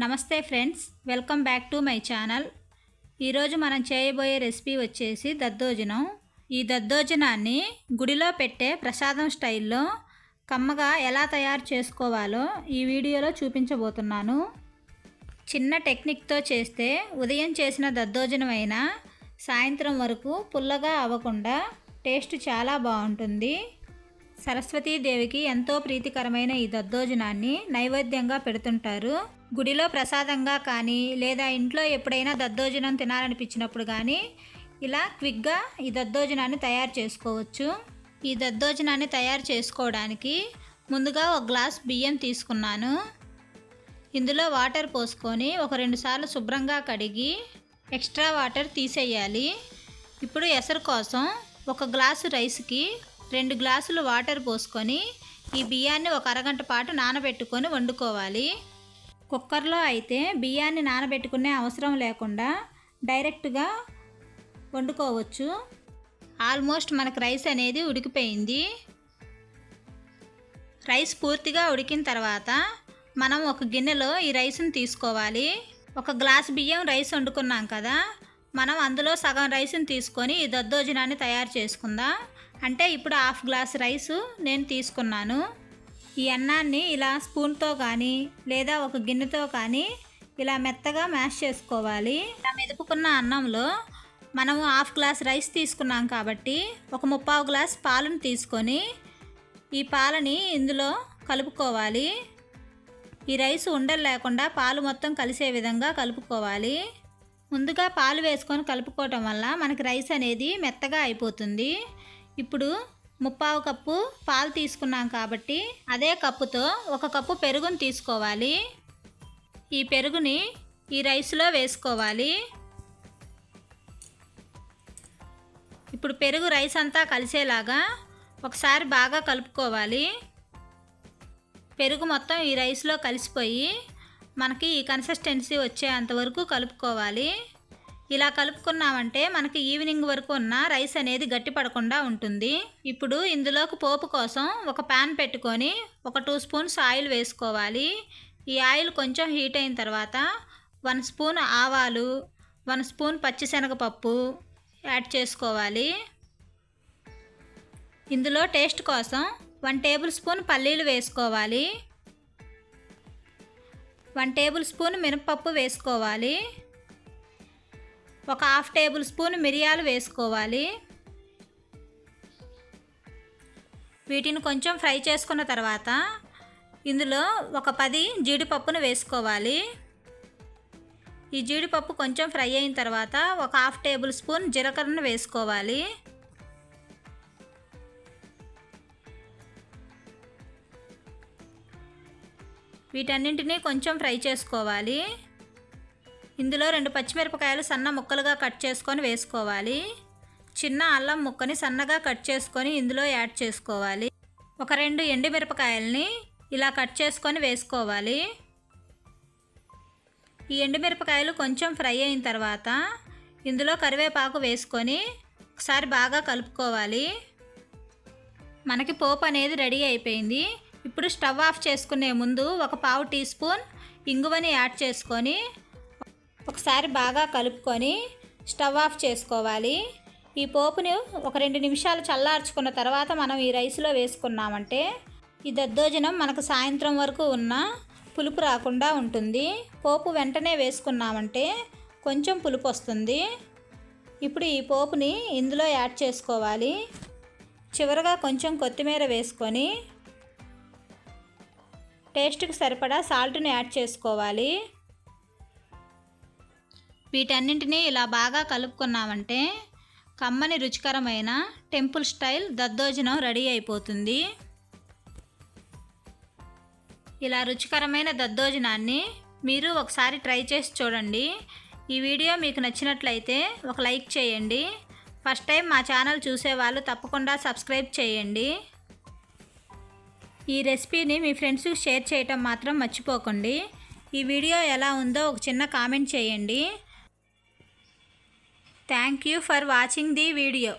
నమస్తే friends, welcome back to my channel. ఈరోజు మనం చేయబోయే రెసిపీ వచ్చేసి దద్దోజనం. ఈ దద్దోజనాన్ని గుడిలో పెట్టే ప్రసాదం స్టైల్లో కమ్మగా ఎలా తయారు చేసుకోవాలో ఈ వీడియోలో చూపించబోతున్నాను. చిన్న టెక్నిక్తో చేస్తే ఉదయం చేసిన దద్దోజనం అయినా సాయంత్రం వరకు పుల్లగా అవ్వకుండా టేస్ట్ చాలా బాగుంటుంది. సరస్వతీదేవికి ఎంతో ప్రీతికరమైన ఈ దద్దోజనాన్ని నైవేద్యంగా పెడుతుంటారు. గుడిలో ప్రసాదంగా కానీ లేదా ఇంట్లో ఎప్పుడైనా దద్దోజనం తినాలనిపించినప్పుడు కానీ ఇలా క్విక్గా ఈ దద్దోజనాన్ని తయారు చేసుకోవచ్చు. ఈ దద్దోజనాన్ని తయారు చేసుకోవడానికి ముందుగా ఒక గ్లాస్ బియ్యం తీసుకున్నాను. ఇందులో వాటర్ పోసుకొని ఒక 2 సార్లు శుభ్రంగా కడిగి ఎక్స్ట్రా వాటర్ తీసేయాలి. ఇప్పుడు ఎసరు కోసం ఒక గ్లాసు రైస్కి 2 గ్లాసులు వాటర్ పోసుకొని ఈ బియ్యాన్ని ఒక అరగంట పాటు నానబెట్టుకొని వండుకోవాలి. కుక్కర్లో అయితే బియ్యాన్ని నానబెట్టుకునే అవసరం లేకుండా డైరెక్ట్గా వండుకోవచ్చు. ఆల్మోస్ట్ మనకు రైస్ అనేది ఉడికిపోయింది. రైస్ పూర్తిగా ఉడికిన తర్వాత మనం ఒక గిన్నెలో ఈ రైస్ని తీసుకోవాలి. ఒక గ్లాస్ బియ్యం రైస్ వండుకున్నాం కదా, మనం అందులో సగం రైస్ని తీసుకొని ఈ దద్దోజనాన్ని తయారు చేసుకుందాం. అంటే ఇప్పుడు 1/2 గ్లాస్ రైసు నేను తీసుకున్నాను. ఈ అన్నాన్ని ఇలా స్పూన్తో కానీ లేదా ఒక గిన్నెతో కానీ ఇలా మెత్తగా మ్యాష్ చేసుకోవాలి. ఇలా మెదుపుకున్న అన్నంలో మనము 1/2 గ్లాస్ రైస్ తీసుకున్నాం కాబట్టి ఒక 3/4 గ్లాస్ పాలను తీసుకొని ఈ పాలని ఇందులో కలుపుకోవాలి. ఈ రైస్ ఉండలు లేకుండా పాలు మొత్తం కలిసే విధంగా కలుపుకోవాలి. ముందుగా పాలు వేసుకొని కలుపుకోవటం వల్ల మనకి రైస్ అనేది మెత్తగా అయిపోతుంది. ఇప్పుడు 3/4 కప్పు పాలు తీసుకున్నాం కాబట్టి అదే కప్పుతో 1 కప్పు పెరుగుని తీసుకోవాలి. ఈ పెరుగుని ఈ రైస్లో వేసుకోవాలి. ఇప్పుడు పెరుగు రైస్ అంతా కలిసేలాగా ఒకసారి బాగా కలుపుకోవాలి. పెరుగు మొత్తం ఈ రైస్లో కలిసిపోయి మనకి ఈ కన్సిస్టెన్సీ వచ్చేంతవరకు కలుపుకోవాలి. ఇలా కలుపుకున్నామంటే మనకి ఈవినింగ్ వరకు ఉన్న రైస్ అనేది గట్టి పడకుండా ఉంటుంది. ఇప్పుడు ఇందులోకి పోపు కోసం ఒక ప్యాన్ పెట్టుకొని ఒక 2 స్పూన్స్ ఆయిల్ వేసుకోవాలి. ఈ ఆయిల్ కొంచెం హీట్ అయిన తర్వాత 1 స్పూన్ ఆవాలు, 1 స్పూన్ పచ్చిశనగపప్పు యాడ్ చేసుకోవాలి. ఇందులో టేస్ట్ కోసం 1 టేబుల్ స్పూన్ పల్లీలు వేసుకోవాలి. 1 టేబుల్ స్పూన్ మినపప్పు వేసుకోవాలి. ఒక 1/2 టేబుల్ స్పూన్ మిరియాలు వేసుకోవాలి. వీటిని కొంచెం ఫ్రై చేసుకున్న తర్వాత ఇందులో ఒక 10 జీడిపప్పును వేసుకోవాలి. ఈ జీడిపప్పు కొంచెం ఫ్రై అయిన తర్వాత ఒక 1/2 టేబుల్ స్పూన్ జీలకర్రను వేసుకోవాలి. వీటన్నింటినీ కొంచెం ఫ్రై చేసుకోవాలి. ఇందులో 2 పచ్చిమిరపకాయలు సన్న ముక్కలుగా కట్ చేసుకొని వేసుకోవాలి. చిన్న అల్లం ముక్కని సన్నగా కట్ చేసుకొని ఇందులో యాడ్ చేసుకోవాలి. ఒక 2 ఎండుమిరపకాయలని ఇలా కట్ చేసుకొని వేసుకోవాలి. ఈ ఎండుమిరపకాయలు కొంచెం ఫ్రై అయిన తర్వాత ఇందులో కరివేపాకు వేసుకొని ఒకసారి బాగా కలుపుకోవాలి. మనకి పోపు అనేది రెడీ అయిపోయింది. ఇప్పుడు స్టవ్ ఆఫ్ చేసుకునే ముందు ఒక 1/4 టీ స్పూన్ ఇంగువని యాడ్ చేసుకొని ఒకసారి బాగా కలుపుకొని స్టవ్ ఆఫ్ చేసుకోవాలి. ఈ పోపుని ఒక 2 నిమిషాలు చల్లార్చుకున్న తర్వాత మనం ఈ రైస్లో వేసుకున్నామంటే ఈ దద్దోజనం మనకు సాయంత్రం వరకు ఉన్న పులుపు రాకుండా ఉంటుంది. పోపు వెంటనే వేసుకున్నామంటే కొంచెం పులుపు వస్తుంది. ఇప్పుడు ఈ పోపుని ఇందులో యాడ్ చేసుకోవాలి. చివరగా కొంచెం కొత్తిమీర వేసుకొని టేస్ట్కి సరిపడా సాల్ట్ని యాడ్ చేసుకోవాలి. వీటన్నింటినీ ఇలా బాగా కలుపుకున్నామంటే కమ్మని రుచికరమైన టెంపుల్ స్టైల్ దద్దోజనం రెడీ అయిపోతుంది. ఇలా రుచికరమైన దద్దోజనాన్ని మీరు ఒకసారి ట్రై చేసి చూడండి. ఈ వీడియో మీకు నచ్చినట్లయితే ఒక లైక్ చేయండి. ఫస్ట్ టైం మా ఛానల్ చూసేవాళ్ళు తప్పకుండా సబ్స్క్రైబ్ చేయండి. ఈ రెసిపీని మీ ఫ్రెండ్స్కి షేర్ చేయటం మాత్రం మర్చిపోకండి. ఈ వీడియో ఎలా ఉందో ఒక చిన్న కామెంట్ చేయండి. Thank you for watching the video.